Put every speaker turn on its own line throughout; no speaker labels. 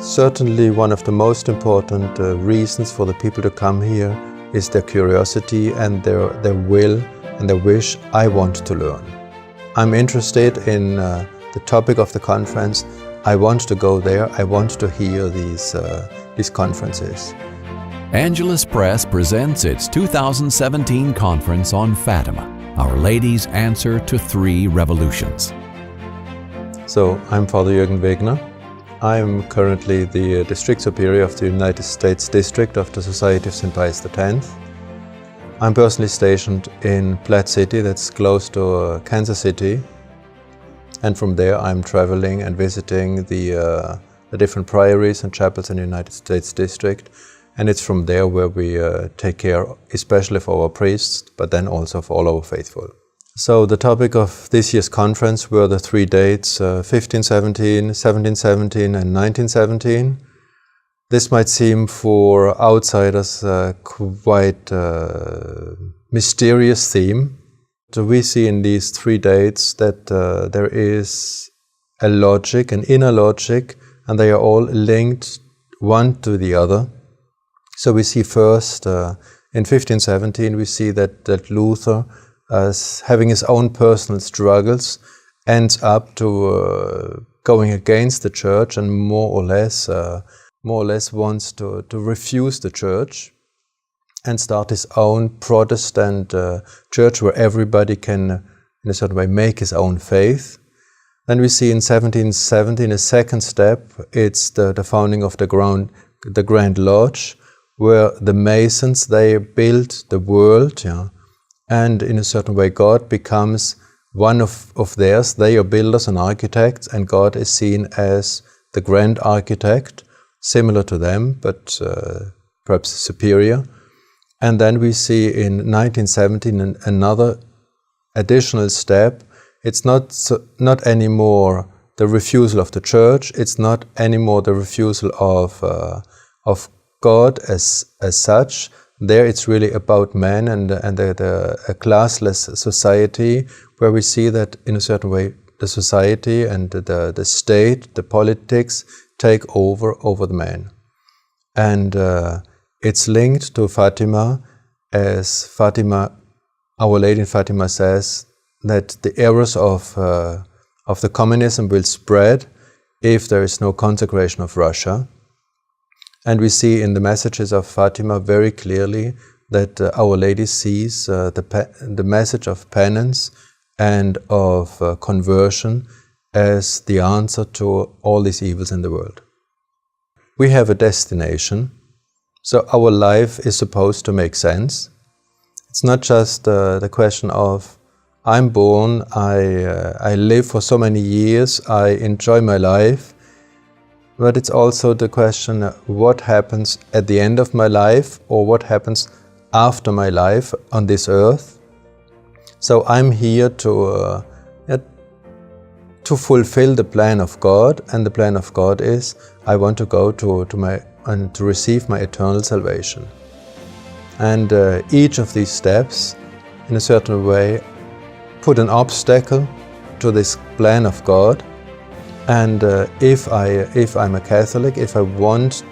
Certainly one of the most important reasons for the people to come here is their curiosity and their will and their wish, I want to learn. I'm interested in the topic of the conference. I want to go there. I want to hear these conferences.
Angelus Press presents its 2017 conference on Fatima, Our Lady's Answer to Three Revolutions.
So, I'm Father Wegner. I'm currently the District Superior of the United States District of the Society of St. Pius X. I'm personally stationed in Platte City, that's close to Kansas City. And from there I'm traveling and visiting the different priories and chapels in the United States District. And it's from there where we take care, especially of our priests, but then also of all our faithful. So the topic of this year's conference were the three dates, 1517, 1717 and 1917. This might seem for outsiders quite a mysterious theme. So we see in these three dates that there is a logic, an inner logic, and they are all linked one to the other. So we see first, in 1517, we see that Luther, as having his own personal struggles, ends up to going against the church and more or less wants to refuse the church and start his own Protestant church where everybody can, in a certain way, make his own faith. Then we see in 1717 a second step. It's the founding of the Grand Lodge, where the Masons, they build the world, and in a certain way God becomes one of theirs. They are builders and architects, and God is seen as the grand architect, similar to them, but perhaps superior. And then we see in 1917 another additional step. It's not anymore the refusal of the church, it's not anymore the refusal of God as such. There it's really about man and a classless society, where we see that in a certain way the society and the state, the politics take over the man. And it's linked to Fatima, as Fatima, Our Lady in Fatima says that the errors of the communism will spread if there is no consecration of Russia. And we see in the messages of Fatima very clearly that Our Lady sees the message of penance and of conversion as the answer to all these evils in the world. We have a destination, so our life is supposed to make sense. It's not just the question of, I'm born, I live for so many years, I enjoy my life. But it's also the question, what happens at the end of my life, or what happens after my life on this earth. So I'm here to fulfill the plan of God, and the plan of God is I want to go to receive my eternal salvation. And each of these steps, in a certain way, put an obstacle to this plan of God. And if I'm a Catholic, if I want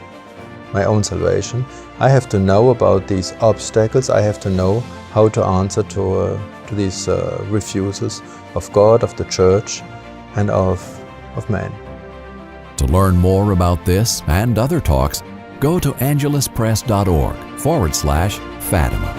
my own salvation, I have to know about these obstacles. I have to know how to answer to these refusals of God, of the Church, and of man.
To learn more about this and other talks, go to angeluspress.org/Fatima.